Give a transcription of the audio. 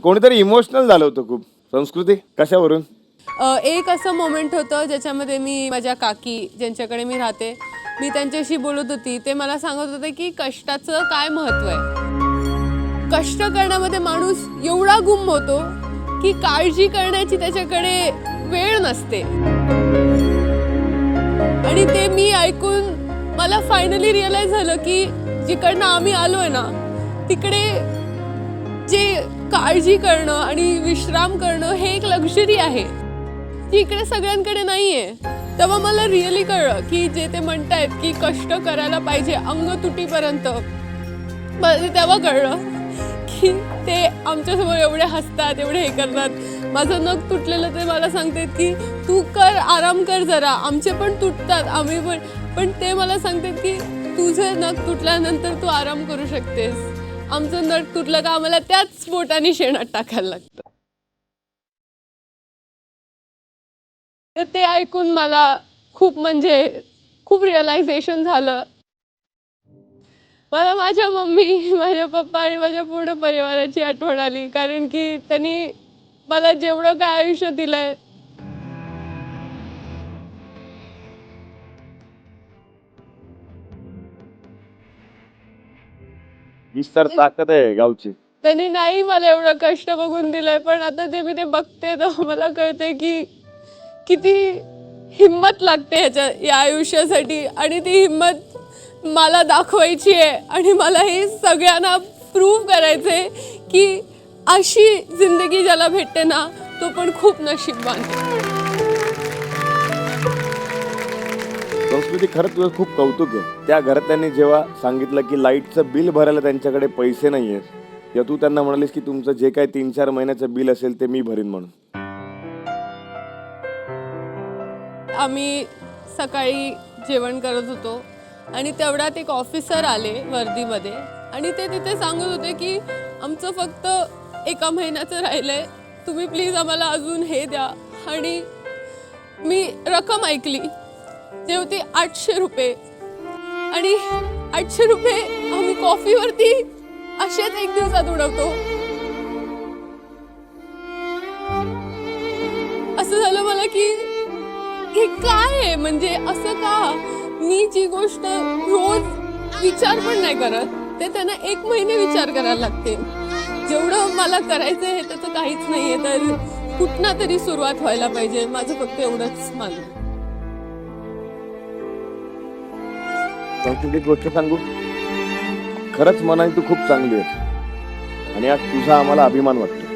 कोणीतरी इमोशनल झालं होतं खूप. संस्कृती कशावरून? एक असं मोमेंट होतं ज्याच्यामध्ये मी माझ्या काकी ज्यांच्याकडे मी राहते, मी त्यांच्याशी बोलत होती. ते मला सांगत होते की कष्टाचं काय महत्त्व आहे. कष्ट करण्यामध्ये माणूस एवढा गुम होतो की काळजी करण्याची त्याच्याकडे वेळ नसते. आणि ते मी ऐकून मला फायनली रिअलाइज झालं की जिकडनं आम्ही आलोय ना तिकडे जे काळजी करणं आणि विश्राम करणं हे एक लक्झरी आहे जी इकडे सगळ्यांकडे नाहीये. तेव्हा मला रिअली कळलं की जे ते म्हणतायत की कष्ट करायला पाहिजे अंग तुटीपर्यंत, मला तेव्हा कळलं की ते आमच्यासमोर एवढे हसतात, एवढे हे करतात. माझं नख तुटलेलं ते मला सांगतात की तू कर, आराम कर जरा, आमचे पण तुटतात आम्ही पण ते मला सांगतात की तुझं नख तुटल्यानंतर तू आराम करू शकतेस. आमचं नख तुटलं का आम्हाला त्याच बोटाने शेणात टाकायला लागतं. तर ते ऐकून मला खूप खूप रिअलायझेशन झालं. मला माझ्या मम्मी, माझ्या पप्पा आणि माझ्या पूर्ण परिवाराची आठवण आली. कारण की त्यांनी मला जेवढं काय आयुष्य दिलंय हीच तर ताकद आहे गावची. त्यांनी नाही मला एवढं कष्ट बघून दिलंय. पण आता मी बघते तर मला कळतंय की किती हिम्मत लागते या आयुष्यासाठी. आणि ती हिम्मत मला दाखवायची आहे आणि मला हे सगळ्यांना प्रूव्ह करायचंय की अशी जिंदगी ज्याला भेटते ना तो पण खूप नशीबवान आहे. संस्कृती खरंच तुझं खूप कौतुक आहे. त्या घरातल्यांनी जेव्हा सांगितलं की लाईटचं बिल भरायला त्यांच्याकडे पैसे नाहीये, तेव्हा तू त्यांना म्हणालीस की तुमचं जे काही 3-4 महिन्याचं बिल असेल ते मी भरीन म्हणून. आम्ही सकाळी जेवण करत होतो आणि तेवढ्यात एक ऑफिसर आले वर्दीमध्ये आणि ते तिथे सांगत होते की आमचं फक्त 1 महिन्याचं राहिलंय, तुम्ही प्लीज आम्हाला अजून हे द्या. आणि मी रक्कम ऐकली ते होती 800 रुपये. आणि 800 रुपये आम्ही कॉफीवरती असेच एक दिवसात उडवतो. असं झालं मला की हे काय आहे, म्हणजे असं का? मी जी गोष्ट रोज विचार पण नाही करत ते त्यांना 1 महिने विचार करायला लागते. जेवढं मला करायचं आहे त्याचं काहीच नाहीये, तर कुठनं तरी सुरुवात व्हायला पाहिजे. माझं फक्त एवढंच मानणं. संस्कृती गोष्ट सांगू, खरंच मनाने तू खूप चांगली आहेस आणि आज तुझा आम्हाला अभिमान वाटतो.